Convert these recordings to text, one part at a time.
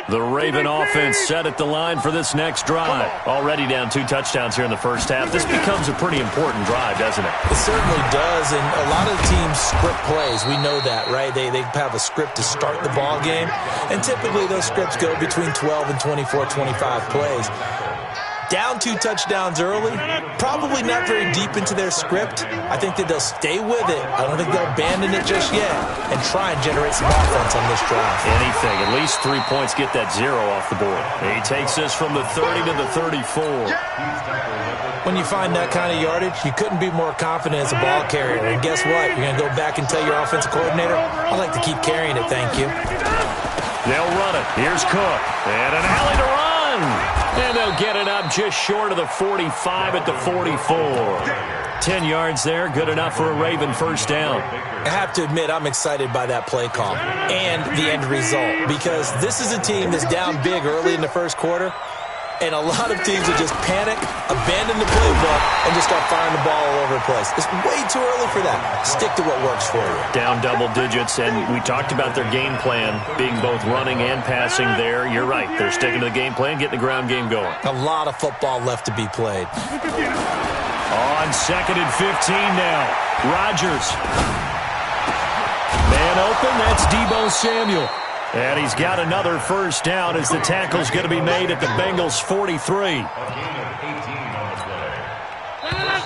The Raven offense set at the line for this next drive. Already down 2 touchdowns here in the first half. This becomes a pretty important drive, doesn't it? It certainly does, and a lot of teams script plays. We know that, right? They have a script to start the ball game, and typically those scripts go between 12 and 24, 25 plays. Down 2 touchdowns early, probably not very deep into their script. I think that they'll stay with it. I don't think they'll abandon it just yet and try and generate some offense on this drive. Anything. At least 3 points get that 0 off the board. He takes this from the 30 to the 34. When you find that kind of yardage, you couldn't be more confident as a ball carrier. And guess what? You're going to go back and tell your offensive coordinator, I'd like to keep carrying it, thank you. They'll run it. Here's Cook. And an alley to run. And they'll get it up just short of the 45 at the 44. 10 yards there, good enough for a Raven first down. I have to admit, I'm excited by that play call and the end result, because this is a team that's down big early in the first quarter, and a lot of teams will just panic, abandon the playbook, and just start firing the ball all over the place. It's way too early for that. Stick to what works for you. Down double digits, and we talked about their game plan being both running and passing there. You're right. They're sticking to the game plan, getting the ground game going. A lot of football left to be played. On 2nd and 15 now. Rodgers. Man open, that's Deebo Samuel. And he's got another first down as the tackle's going to be made at the Bengals' 43.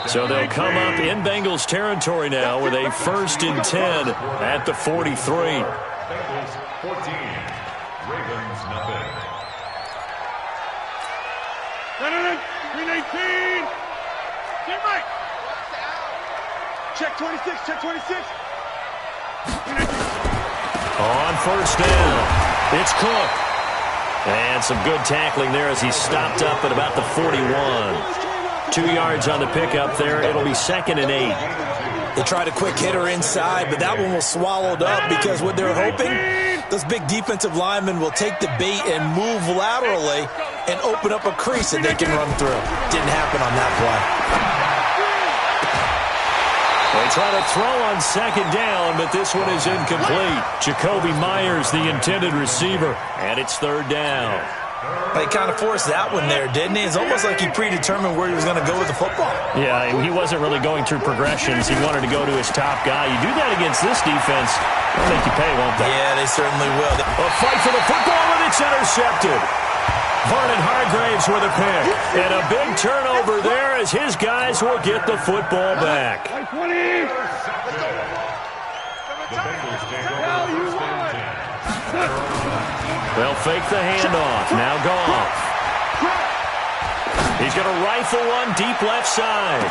So they'll come up in Bengals territory now with a 1st and 10 at the 43. Bengals 14, Ravens nothing. 319. Get right. Check 26, check 26. On first down, it's Cook. And some good tackling there as he stopped up at about the 41. 2 yards on the pickup there. It'll be 2nd and 8. They tried a quick hitter inside, but that one was swallowed up because what they're hoping, those big defensive linemen will take the bait and move laterally and open up a crease that they can run through. Didn't happen on that play. They try to throw on 2nd down, but this one is incomplete. Jacoby Myers, the intended receiver, and it's 3rd down. He kind of forced that one there, didn't he? It's almost like he predetermined where he was going to go with the football. Yeah, he wasn't really going through progressions. He wanted to go to his top guy. You do that against this defense, they'll make you pay, won't they? Yeah, they certainly will. A fight for the football, and it's intercepted. Vernon Hargraves with a pick. And a big turnover there as his guys will get the football back. They'll fake the handoff. Now Goff. He's going to rifle one deep left side.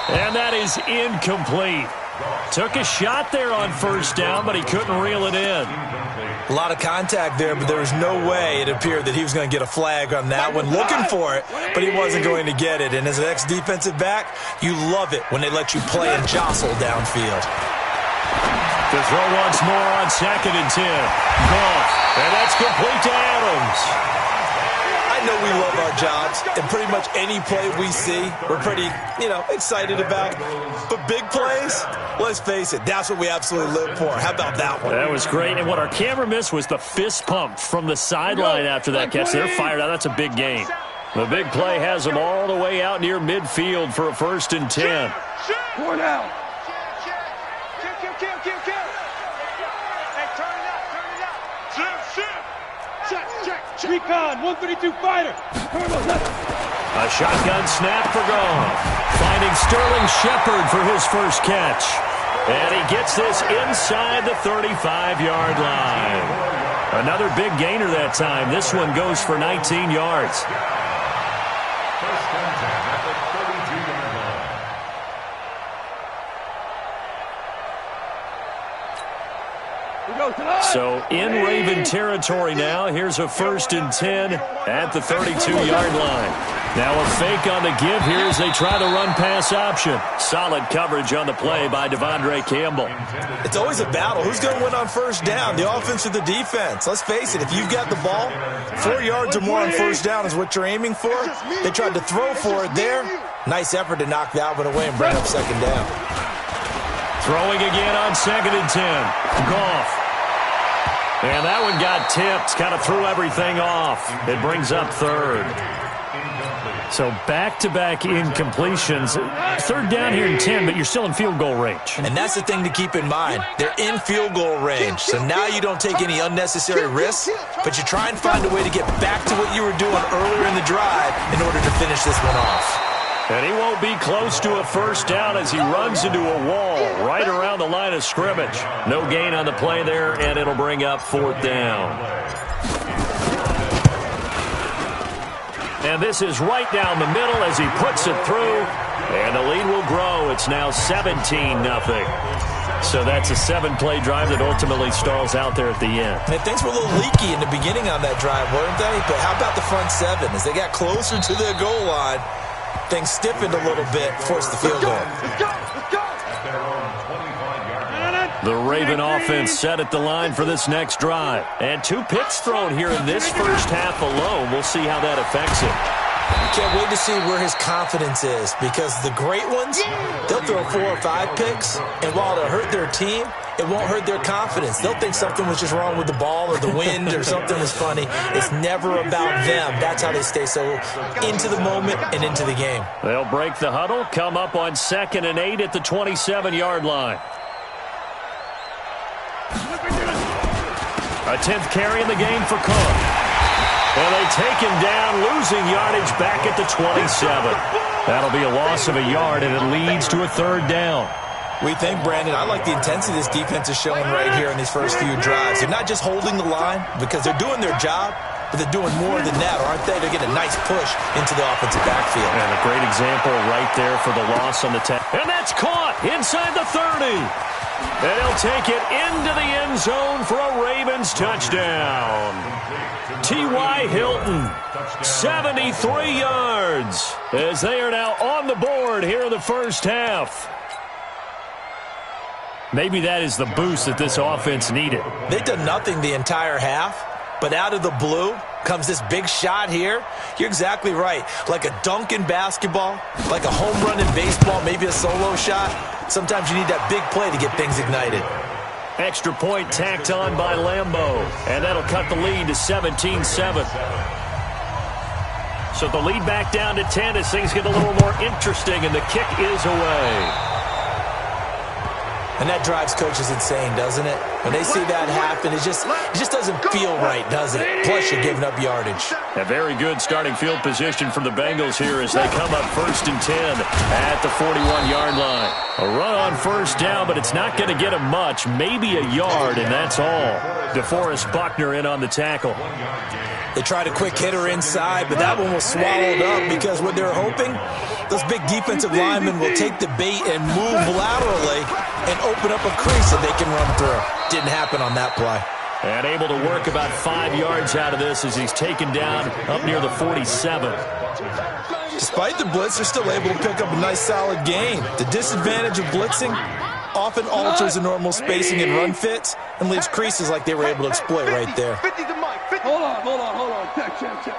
And that is incomplete. Took a shot there on first down, but he couldn't reel it in. A lot of contact there, but there was no way it appeared that he was going to get a flag on that one. Looking for it, but he wasn't going to get it. And as an ex-defensive back, you love it when they let you play and jostle downfield. To throw once more on 2nd and 10. Goff, and that's complete to Adams. I know we love our jobs, and pretty much any play we see, we're pretty, excited about. But big plays, let's face it, that's what we absolutely live for. How about that one? That was great, and what our camera missed was the fist pump from the sideline after that catch. They're fired out. That's a big gain. The big play has them all the way out near midfield for a 1st and 10. 4 down. Recon, 132 fighter. A shotgun snap for Goff. Finding Sterling Shepard for his first catch. And he gets this inside the 35-yard line. Another big gainer that time. This one goes for 19 yards. First and 10 at the 32-yard line. So in Raven territory now. Here's a 1st and 10 at the 32-yard line. Now a fake on the give here as they try to run pass option. Solid coverage on the play by Devondre Campbell. It's always a battle. Who's going to win on first down, the offense or the defense? Let's face it, if you've got the ball, 4 yards or more on first down is what you're aiming for. They tried to throw for it there. Nice effort to knock that one away and bring up 2nd down. Throwing again on 2nd and 10. Goff. And that one got tipped, kind of threw everything off. It brings up third. So back-to-back incompletions. Third down here in 10, but you're still in field goal range. And that's the thing to keep in mind. They're in field goal range. So now you don't take any unnecessary risks, but you try and find a way to get back to what you were doing earlier in the drive in order to finish this one off. And he won't be close to a first down as he runs into a wall right around the line of scrimmage. No gain on the play there, and it'll bring up fourth down. And this is right down the middle as he puts it through. And the lead will grow. It's now 17-0. So that's a 7-play drive that ultimately stalls out there at the end. And things were a little leaky in the beginning on that drive, weren't they? But how about the front seven? As they got closer to the goal line, things stiffened a little bit, forced the field goal. The Raven offense set at the line for this next drive. And 2 picks thrown here in this first half alone. We'll see how that affects him. Can't wait to see where his confidence is, because the great ones, they'll throw 4 or 5 picks, and while it'll hurt their team, it won't hurt their confidence. They'll think something was just wrong with the ball or the wind or something was funny. It's never about them. That's how they stay so into the moment and into the game. They'll break the huddle, come up on 2nd and 8 at the 27-yard line. A 10th carry in the game for Cook. And they take him down, losing yardage back at the 27. That'll be a loss of a yard, and it leads to a 3rd down. We think, Brandon, I like the intensity this defense is showing right here in these first few drives. They're not just holding the line because they're doing their job, but they're doing more than that, aren't they? They're getting a nice push into the offensive backfield. And a great example right there for the loss on the tackle. And that's caught inside the 30. And he'll take it into the end zone for a Ravens touchdown. T.Y. Hilton, 73 yards, as they are now on the board here in the first half. Maybe that is the boost that this offense needed. They've done nothing the entire half, but out of the blue comes this big shot here. You're exactly right. Like a dunk in basketball, like a home run in baseball, maybe a solo shot. Sometimes you need that big play to get things ignited. Extra point tacked on by Lambeau, and that'll cut the lead to 17-7. So the lead back down to 10 as things get a little more interesting, and the kick is away. And that drives coaches insane, doesn't it? When they see that happen, it just doesn't feel right, does it? Plus, you're giving up yardage. A very good starting field position from the Bengals here as they come up 1st and 10 at the 41-yard line. A run on first down, but it's not going to get them much. Maybe a yard, and that's all. DeForest Buckner in on the tackle. They tried a quick hitter inside, but that one was swallowed up because what they're hoping, those big defensive linemen will take the bait and move laterally and open up a crease that they can run through. Didn't happen on that play. And able to work about 5 yards out of this as he's taken down up near the 47. Despite the blitz, they're still able to pick up a nice solid gain. The disadvantage of blitzing often alters the normal spacing and run fits and leaves creases like they were able to exploit right there. Hold on. Check.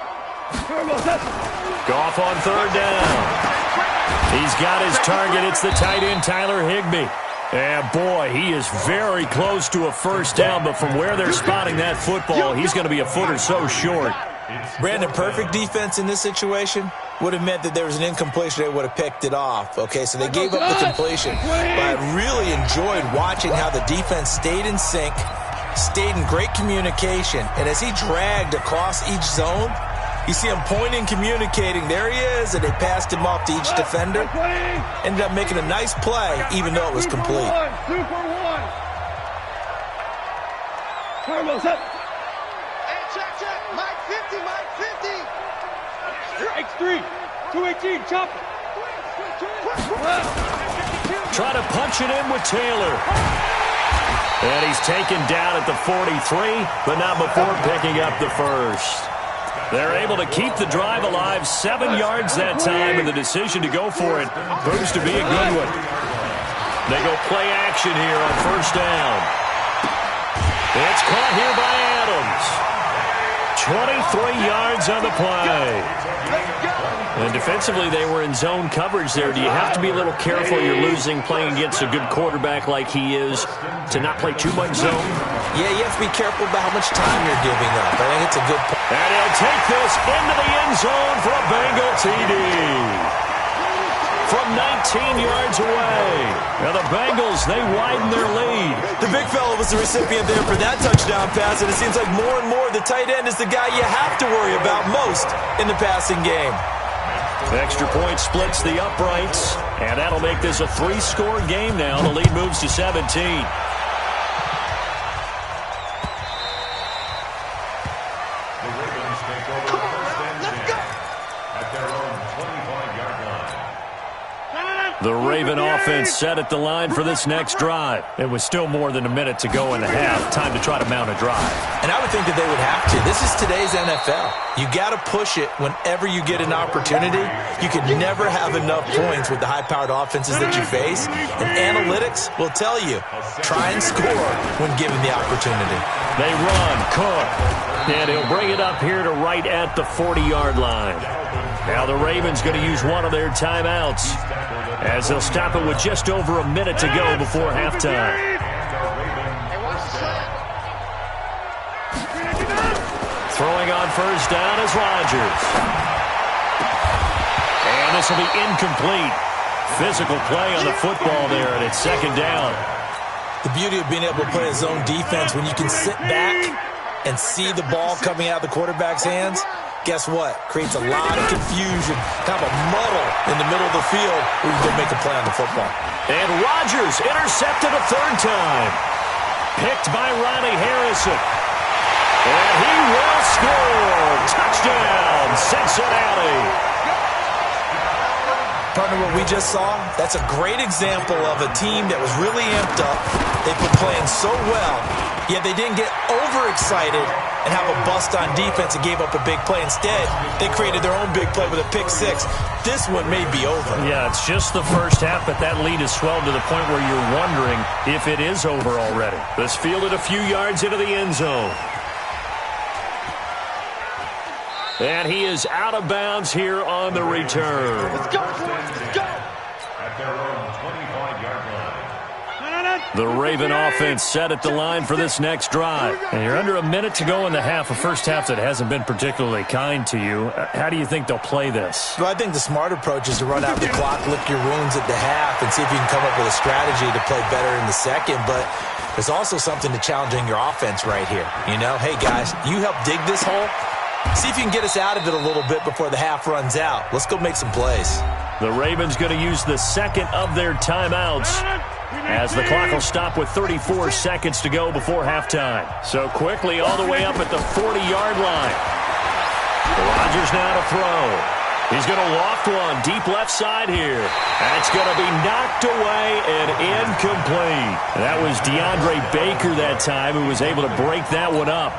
Goff on 3rd down. He's got his target. It's the tight end, Tyler Higbee. And, boy, he is very close to a first down, but from where they're spotting that football, he's going to be a foot or so short. Brandon, perfect defense in this situation would have meant that there was an incompletion. They would have picked it off. Okay, so they gave up the completion. But I really enjoyed watching how the defense stayed in sync, stayed in great communication, and as he dragged across each zone, you see him pointing, communicating. There he is, and they passed him off to each defender. Ended up making a nice play, even though it was complete. Check. Mike 50. X3. 218. Chop. Try to punch it in with Taylor. And he's taken down at the 43, but not before picking up the first. They're able to keep the drive alive, 7 yards that time, and the decision to go for it proves to be a good one. They go play action here on first down. It's caught here by Adams. 23 yards on the play. And defensively, they were in zone coverage there. Do you have to be a little careful? You're losing playing against a good quarterback like he is to not play too much zone? Yeah, you have to be careful about how much time you're giving up. I think it's a good point. And he'll take this into the end zone for a Bengal TD. From 19 yards away. Now the Bengals, they widen their lead. The big fella was the recipient there for that touchdown pass, and it seems like more and more the tight end is the guy you have to worry about most in the passing game. Extra point splits the uprights, and that'll make this a 3-score game now. The lead moves to 17. The Raven offense set at the line for this next drive. It was still more than a minute to go in the half. Time to try to mount a drive. And I would think that they would have to. This is today's NFL. You got to push it whenever you get an opportunity. You can never have enough points with the high-powered offenses that you face. And analytics will tell you, try and score when given the opportunity. They run, Cook. And he'll bring it up here to right at the 40-yard line. Now the Ravens going to use one of their timeouts, as they'll stop it with just over a minute to go before halftime. Throwing on first down is Rodgers. And this will be incomplete. Physical play on the football there, and it's second down. The beauty of being able to play a zone defense when you can sit back and see the ball coming out of the quarterback's hands, guess what? Creates a lot of confusion, kind of a muddle in the middle of the field where you can make a play on the football. And Rodgers intercepted a third time. Picked by Ronnie Harrison. And he will score. Touchdown, Cincinnati. Partner, what we just saw, that's a great example of a team that was really amped up. They've been playing so well, yet they didn't get overexcited and have a bust on defense and gave up a big play. Instead, they created their own big play with a pick six. This one may be over. Yeah, it's just the first half, but that lead has swelled to the point where you're wondering if it is over already. This fielded a few yards into the end zone. And he is out of bounds here on the return. Let's go, let's go. At their own 25-yard line. The Raven offense set at the line for this next drive. And you're under a minute to go in the half, a first half that hasn't been particularly kind to you. How do you think they'll play this? Well, I think the smart approach is to run out the clock, lick your wounds at the half, and see if you can come up with a strategy to play better in the second. But there's also something to challenging your offense right here. You know, hey, guys, you help dig this hole. See if you can get us out of it a little bit before the half runs out. Let's go make some plays. The Ravens going to use the second of their timeouts, as the clock will stop with 34 seconds to go before halftime. So quickly all the way up at the 40-yard line. Rodgers now to throw. He's going to loft one deep left side here. And it's going to be knocked away and incomplete. That was DeAndre Baker that time who was able to break that one up.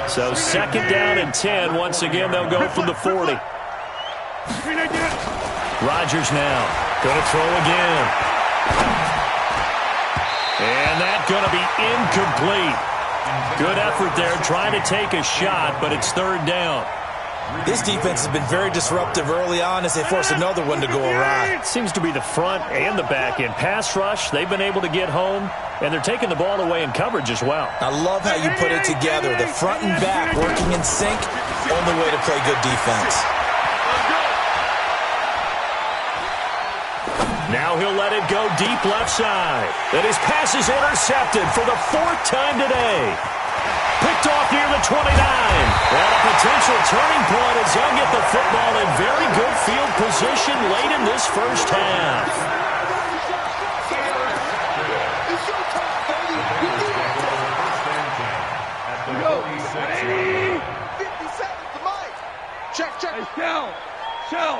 So second down and 10. Once again, they'll go from the 40. Rodgers now going to throw again. And that's going to be incomplete. Good effort there trying to take a shot, but it's third down. This defense has been very disruptive early on as they force another one to go awry. It seems to be the front and the back end. Pass rush, they've been able to get home, and they're taking the ball away in coverage as well. I love how you put it together. The front and back working in sync, only way to play good defense. Now he'll let it go deep left side. And his pass is intercepted for the fourth time today. Picked off near the 29. And a potential turning point as they'll get the football in very good field position late in this first half. Shell.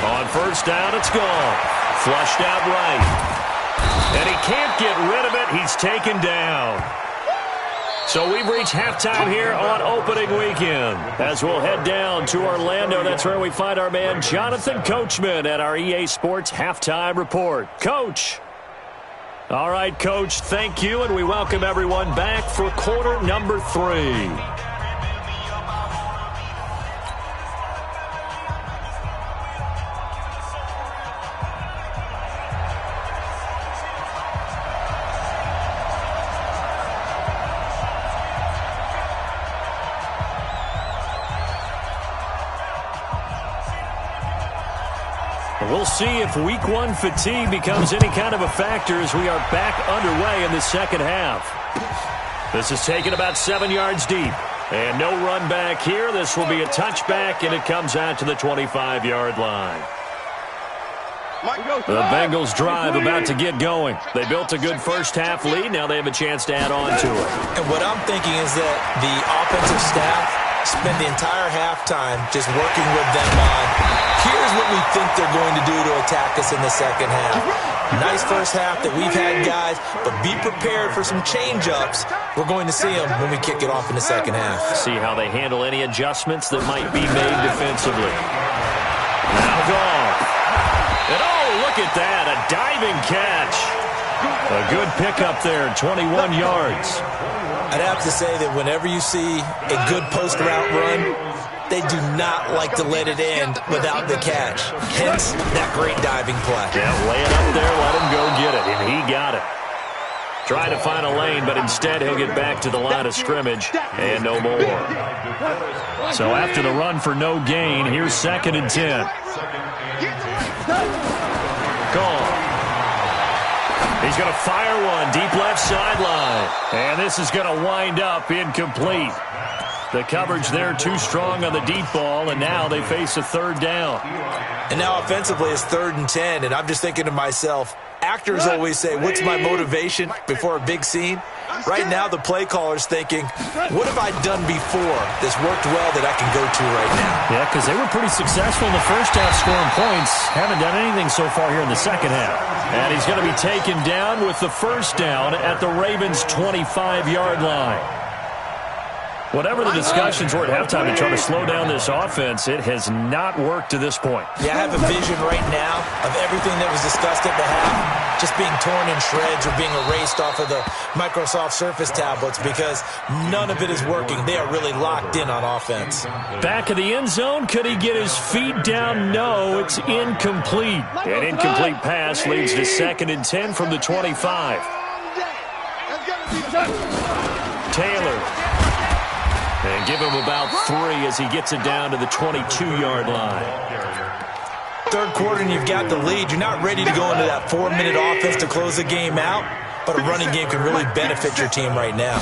On first down, it's gone. Flushed out right. And he can't get rid of it. He's taken down. So we've reached halftime here on opening weekend. As we'll head down to Orlando, that's where we find our man Jonathan Coachman at our EA Sports Halftime Report. Coach. All right, Coach, thank you, and we welcome everyone back for quarter number 3. we'll see if week one fatigue becomes any kind of a factor as we are back underway in the second half. This is taken about 7 yards deep. And no run back here. This will be a touchback, and it comes out to the 25-yard line. The Bengals drive about to get going. They built a good first-half lead. Now they have a chance to add on to it. And what I'm thinking is that the offensive staff spend the entire halftime just working with them on, here's what we think they're going to do to attack us in the second half. Nice first half that we've had, guys, but be prepared for some change-ups. We're going to see them when we kick it off in the second half. See how they handle any adjustments that might be made defensively. Now Goff. And oh, look at that, a diving catch. A good pickup there, 21 yards. I'd have to say that whenever you see a good post-route run, they do not like to let it end without the catch. Hence, that great diving play. Yeah, lay it up there, let him go get it, and he got it. Trying to find a lane, but instead he'll get back to the line of scrimmage, and no more. So after the run for no gain, here's 2nd and 10. Gone. He's going to fire one deep left sideline. And this is going to wind up incomplete. The coverage there too strong on the deep ball, and now they face a 3rd down. And now offensively it's 3rd and 10, and I'm just thinking to myself, actors always say, what's my motivation before a big scene? Right now the play caller's thinking, what have I done before that's worked well that I can go to right now? Yeah, because they were pretty successful in the first half scoring points. Haven't done anything so far here in the second half. And he's going to be taken down with the 1st down at the Ravens' 25-yard line. Whatever the discussions were at halftime to try to slow down this offense, it has not worked to this point. Yeah, I have a vision right now of everything that was discussed at the half just being torn in shreds or being erased off of the Microsoft Surface tablets because none of it is working. They are really locked in on offense. Back of the end zone, could he get his feet down? No, it's incomplete. An incomplete pass leads to 2nd and 10 from the 25. Taylor. And give him about 3 as he gets it down to the 22-yard line. 3rd quarter and you've got the lead. You're not ready to go into that 4-minute offense to close the game out, but a running game can really benefit your team right now.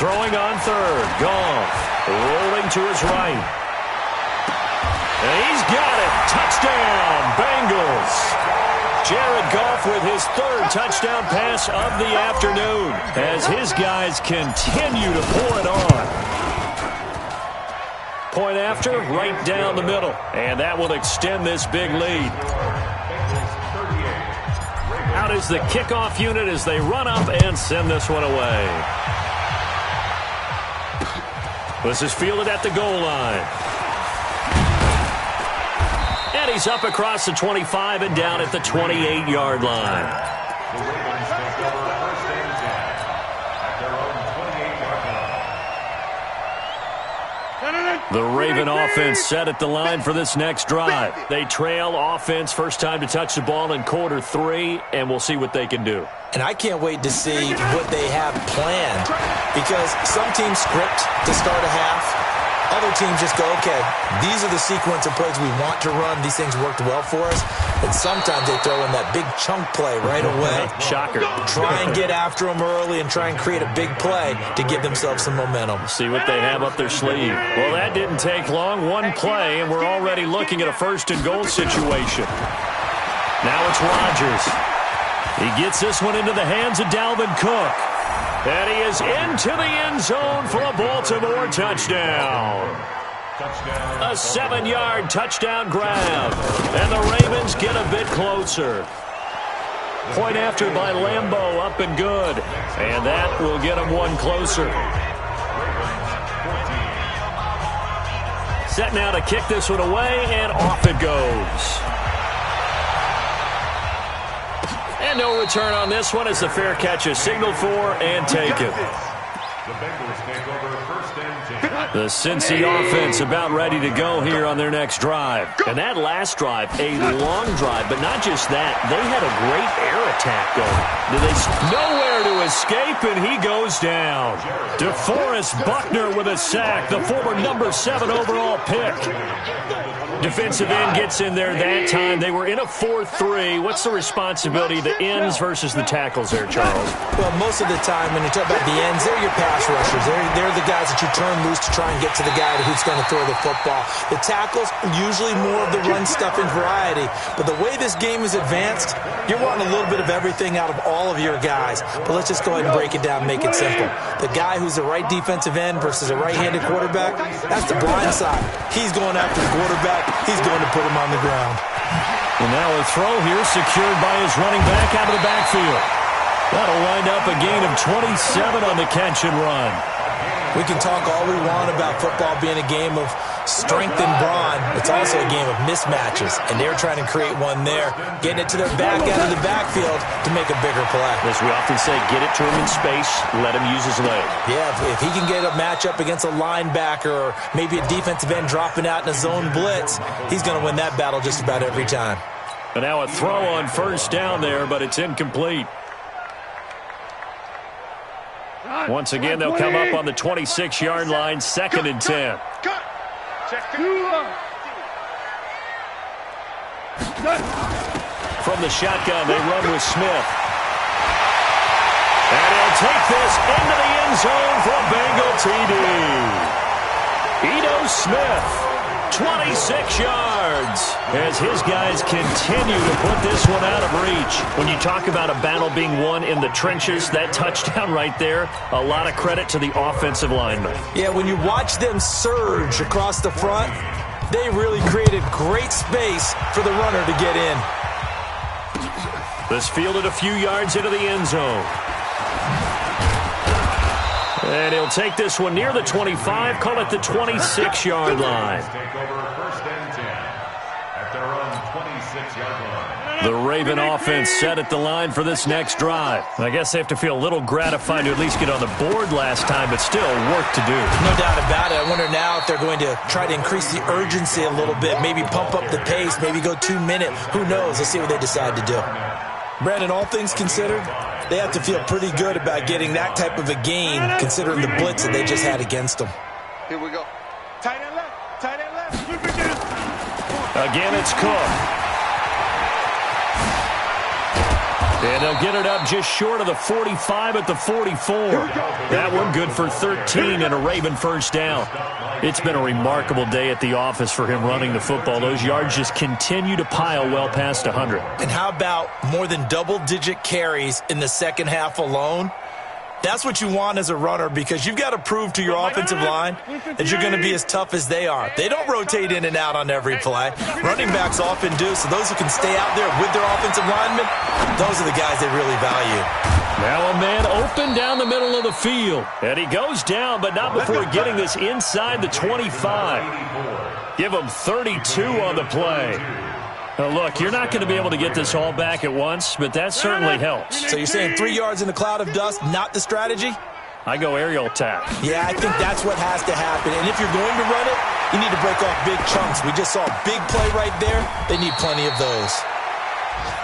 Throwing on 3rd. Goff rolling to his right. And he's got it. Touchdown, Bengals. Jared Goff with his 3rd touchdown pass of the afternoon as his guys continue to pour it on. Point after, right down the middle. And that will extend this big lead. Out is the kickoff unit as they run up and send this one away. This is fielded at the goal line. And he's up across the 25 and down at the 28-yard line. The Raven offense set at the line for this next drive. They trail offense first time to touch the ball in quarter 3, and we'll see what they can do. And I can't wait to see what they have planned because some teams script to start a half. Other teams just go, okay, these are the sequence of plays we want to run. These things worked well for us. And sometimes they throw in that big chunk play right away. Shocker. Try and get after them early and try and create a big play to give themselves some momentum. See what they have up their sleeve. Well, that didn't take long. One play, and we're already looking at a 1st and goal situation. Now it's Rodgers. He gets this one into the hands of Dalvin Cook. And he is into the end zone for a Baltimore touchdown. A 7-yard touchdown grab. And the Ravens get a bit closer. Point after by Lambeau, up and good. And that will get them one closer. Set now to kick this one away, and off it goes. And no return on this one as the fair catch is signaled for and taken. The Bengals take over 1st and 10. The Cincy offense about ready to go here on their next drive. And that last drive, a long drive, but not just that. They had a great air attack going. Nowhere to escape, and he goes down. DeForest Buckner with a sack, the former number 7 overall pick. Defensive end gets in there that time. They were in a 4-3. What's the responsibility of the ends versus the tackles there, Charles? Well, most of the time when you talk about the ends, they're your pass rushers. They're the guys that you turn loose to try and get to the guy who's going to throw the football. The tackles, usually more of the run-stuffing variety. But the way this game is advanced, you're wanting a little bit of everything out of all of your guys. But let's just go ahead and break it down, make it simple. The guy who's the right defensive end versus a right-handed quarterback, that's the blind side. He's going after the quarterback. He's going to put him on the ground. And now a throw here secured by his running back out of the backfield. That'll wind up a gain of 27 on the catch and run. We can talk all we want about football being a game of strength and brawn. It's also a game of mismatches, and they're trying to create one there, getting it to their back out of the backfield to make a bigger play. As we often say, get it to him in space, let him use his leg. Yeah, if he can get a matchup against a linebacker or maybe a defensive end dropping out in a zone blitz, he's going to win that battle just about every time. And now a throw on 1st down there, but it's incomplete. Once again, they'll come up on the 26-yard line, 2nd and 10. From the shotgun, they run with Smith. And he'll take this into the end zone for a Bengal TD. Ito Smith, 26 yards, as his guys continue to put this one out of reach. When you talk about a battle being won in the trenches, that touchdown right there, a lot of credit to the offensive linemen. Yeah, when you watch them surge across the front, they really created great space for the runner to get in. This fielded a few yards into the end zone. And he'll take this one near the 25, call it the 26-yard line. Take over 1st and 10 at their own 26-yard line. The Raven offense set at the line for this next drive. I guess they have to feel a little gratified to at least get on the board last time, but still work to do. No doubt about it. I wonder now if they're going to try to increase the urgency a little bit, maybe pump up the pace, maybe go 2-minute. Who knows? Let's see what they decide to do. Brandon, all things considered, they have to feel pretty good about getting that type of a gain, considering the blitz that they just had against them. Here we go. Tight end left. Tight end left. Again, it's Cook. And they'll get it up just short of the 45 at the 44. That one good for 13 and a Raven 1st down. It's been a remarkable day at the office for him running the football. Those yards just continue to pile well past 100. And how about more than double-digit carries in the second half alone? That's what you want as a runner, because you've got to prove to your offensive line that you're going to be as tough as they are. They don't rotate in and out on every play. Running backs often do, so those who can stay out there with their offensive linemen, those are the guys they really value. Now a man open down the middle of the field. And he goes down, but not before getting this inside the 25. Give him 32 on the play. Now look, you're not going to be able to get this all back at once, but that certainly helps. So you're saying 3 yards in a cloud of dust, not the strategy? I go aerial attack. Yeah, I think that's what has to happen. And if you're going to run it, you need to break off big chunks. We just saw a big play right there. They need plenty of those.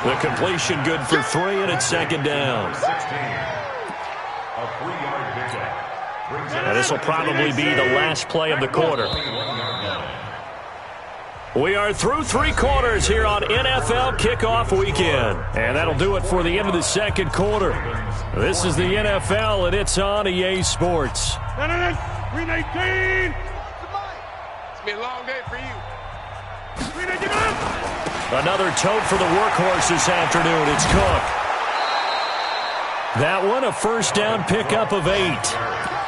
The completion good for 3, and it's 2nd down. 16. A 3-yard pickup. Now this will probably be the last play of the quarter. We are through 3 quarters here on NFL Kickoff Weekend. And that'll do it for the end of the 2nd quarter. This is the NFL, and it's on EA Sports. 319. It's gonna be a long day for you. 319. Another tote for the workhorse this afternoon. It's Cook. That one, a 1st down pickup of 8.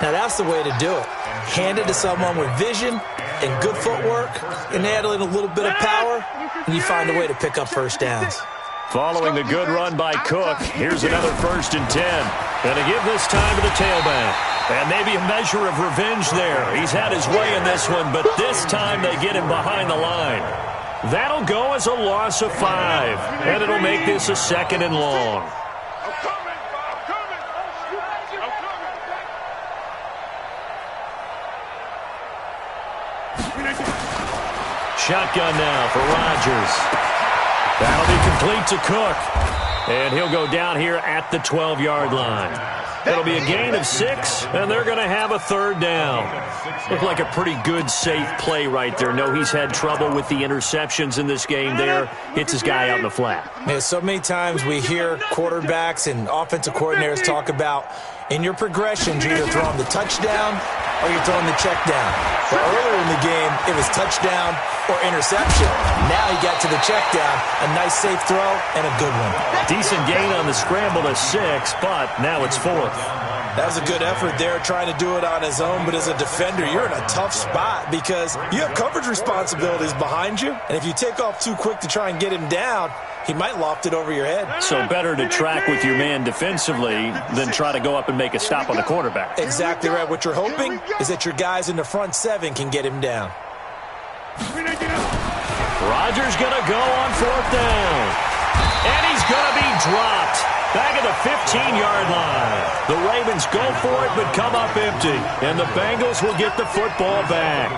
Now that's the way to do it. Hand it to someone with vision and good footwork, and add in a little bit of power, and you find a way to pick up 1st downs. Following the good run by Cook, here's another 1st and 10. And to give this time to the tailback. And maybe a measure of revenge there. He's had his way in this one, but this time they get him behind the line. That'll go as a loss of 5, and it'll make this a 2nd and long. Shotgun now for Rodgers. That'll be complete to Cook. And he'll go down here at the 12-yard line. It'll be a gain of 6, and they're going to have a third down. Looked like a pretty good, safe play right there. No, he's had trouble with the interceptions in this game there. Hits his guy out in the flat. Yeah, so many times we hear quarterbacks and offensive coordinators talk about in your progressions, you're either throwing the touchdown or you're throwing the check down. But earlier in the game, it was touchdown or interception. Now he got to the check down, a nice safe throw, and a good one. Decent gain on the scramble to 6, but now it's 4th. That was a good effort there, trying to do it on his own. But as a defender, you're in a tough spot because you have coverage responsibilities behind you. And if you take off too quick to try and get him down, he might loft it over your head. So better to track with your man defensively than try to go up and make a stop on the quarterback. Exactly right. What you're hoping is that your guys in the front 7 can get him down. Rodgers going to go on 4th down. And he's going to be dropped. Back at the 15-yard line. The Ravens go for it but come up empty. And the Bengals will get the football back.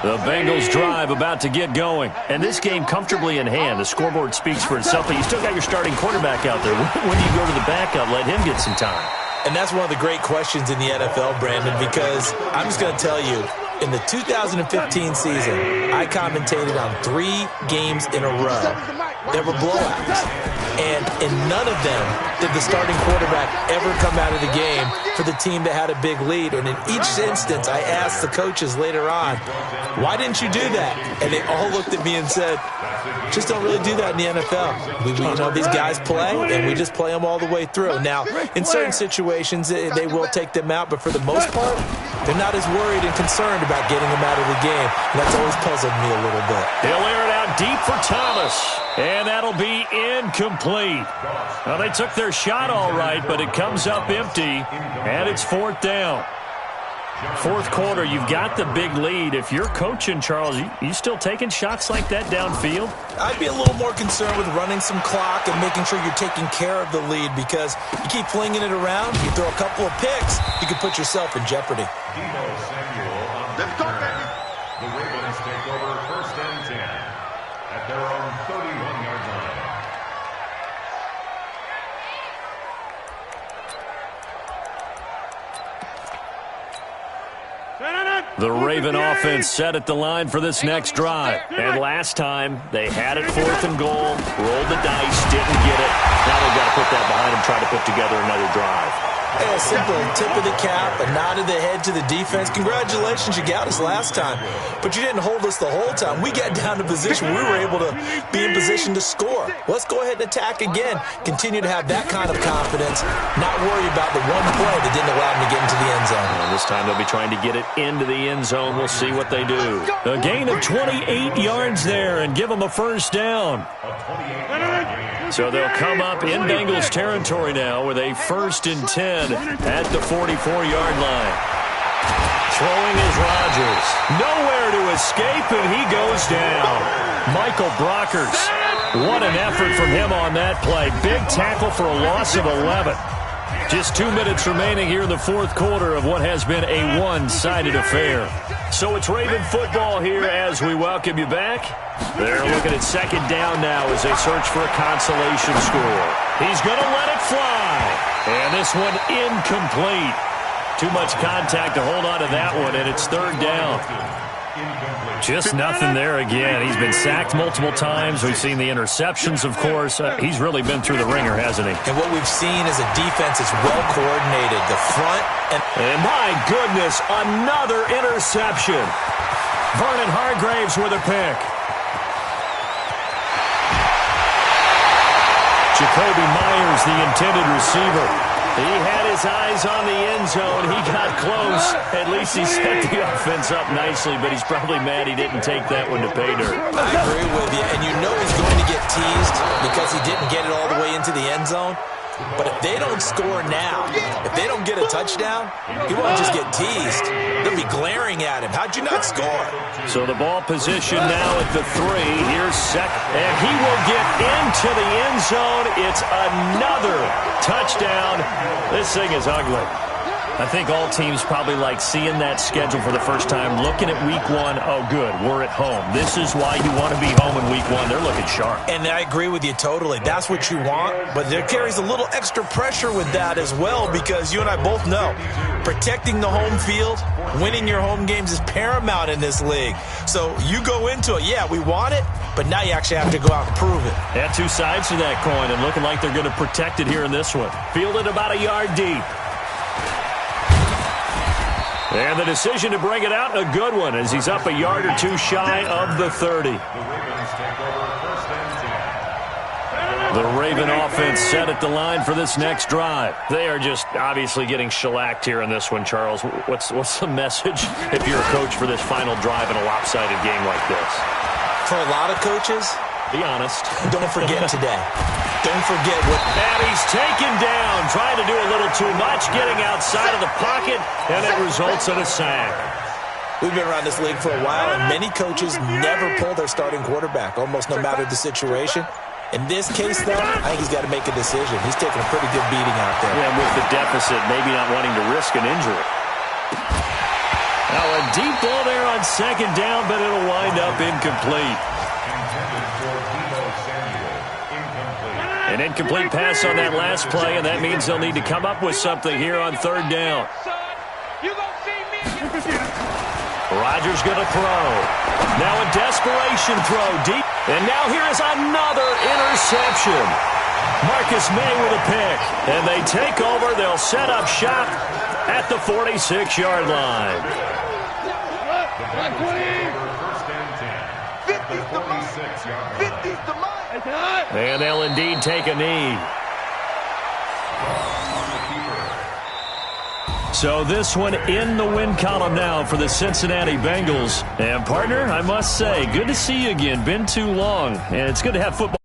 The Bengals drive about to get going. And this game comfortably in hand. The scoreboard speaks for itself, but you still got your starting quarterback out there. When do you go to the backup? Let him get some time. And that's one of the great questions in the NFL, Brandon, because I'm just going to tell you, in the 2015 season, I commentated on 3 games in a row that were blowouts. And in none of them did the starting quarterback ever come out of the game for the team that had a big lead. And in each instance, I asked the coaches later on, why didn't you do that? And they all looked at me and said, just don't really do that in the NFL. These guys play, and we just play them all the way through. Now, in certain situations, they will take them out, but for the most part, they're not as worried and concerned about getting them out of the game. And that's always puzzled me a little bit. They'll air it out deep for Thomas, and that'll be incomplete. Well, they took their shot all right, but it comes up empty, and it's 4th down. 4th quarter, you've got the big lead. If you're coaching, Charles, you still taking shots like that downfield? I'd be a little more concerned with running some clock and making sure you're taking care of the lead, because you keep flinging it around, you throw a couple of picks, you can put yourself in jeopardy. The Ravens take over 1st and 10 at their own 31-yard line. The Raven offense set at the line for this next drive. And last time, they had it 4th and goal, rolled the dice, didn't get it. Now they've got to put that behind them, try to put together another drive. A simple tip of the cap, a nod of the head to the defense. Congratulations, you got us last time. But you didn't hold us the whole time. We got down to position. We were able to be in position to score. Let's go ahead and attack again. Continue to have that kind of confidence. Not worry about the one play that didn't allow them to get into the end zone. And this time they'll be trying to get it into the end zone. We'll see what they do. A gain of 28 yards there and give them a 1st down. So they'll come up in Bengals territory now with a 1st and 10 at the 44-yard line. Throwing is Rodgers. Nowhere to escape, and he goes down. Michael Brockers. What an effort from him on that play. Big tackle for a loss of 11. Just 2 minutes remaining here in the 4th quarter of what has been a one-sided affair. So it's Raven football here as we welcome you back. They're looking at 2nd down now as they search for a consolation score. He's going to let it fly. And this one incomplete. Too much contact to hold on to that one, and it's 3rd down. Just nothing there again. He's been sacked multiple times. We've seen the interceptions, of course. He's really been through the ringer, hasn't he? And what we've seen is a defense that's well coordinated. The front and my goodness, another interception. Vernon Hargraves with a pick. Jacoby Myers, the intended receiver. He had his eyes on the end zone. He got close. At least he set the offense up nicely, but he's probably mad he didn't take that one to pay dirt. I agree with you, and you know he's going to get teased because he didn't get it all the way into the end zone. But if they don't score now, if they don't get a touchdown, he won't just get teased. They'll be glaring at him. How'd you not score? So the ball position now at the 3. Here's second. And he will get into the end zone. It's another touchdown. This thing is ugly. I think all teams probably like seeing that schedule for the first time, looking at week one. Oh, good, we're at home. This is why you want to be home in week one. They're looking sharp. And I agree with you totally. That's what you want, but there carries a little extra pressure with that as well, because you and I both know protecting the home field, winning your home games is paramount in this league. So you go into it, yeah, we want it, but now you actually have to go out and prove it. Yeah, two sides to that coin, and looking like they're going to protect it here in this one. Fielded about a yard deep. And the decision to bring it out, a good one, as he's up a yard or two shy of the 30. The Raven offense set at the line for this next drive. They are just obviously getting shellacked here in this one, Charles. What's the message if you're a coach for this final drive in a lopsided game like this? For a lot of coaches, be honest. Don't forget today. Don't forget what... And he's taken down, trying to do a little too much, getting outside of the pocket, and it results in a sack. We've been around this league for a while, and many coaches never pull their starting quarterback, almost no matter the situation. In this case, though, I think he's got to make a decision. He's taking a pretty good beating out there. Yeah, with the deficit, maybe not wanting to risk an injury. Now a deep ball there on second down, but it'll wind up incomplete. An incomplete pass on that last play, and that means they'll need to come up with something here on third down. Rodgers going to throw. Now a desperation throw deep. And now here is another interception. Marcus May with a pick. And they take over. They'll set up shop at the 46-yard line. And they'll indeed take a knee. So this one in the win column now for the Cincinnati Bengals. And partner, I must say, good to see you again. Been too long. And it's good to have football.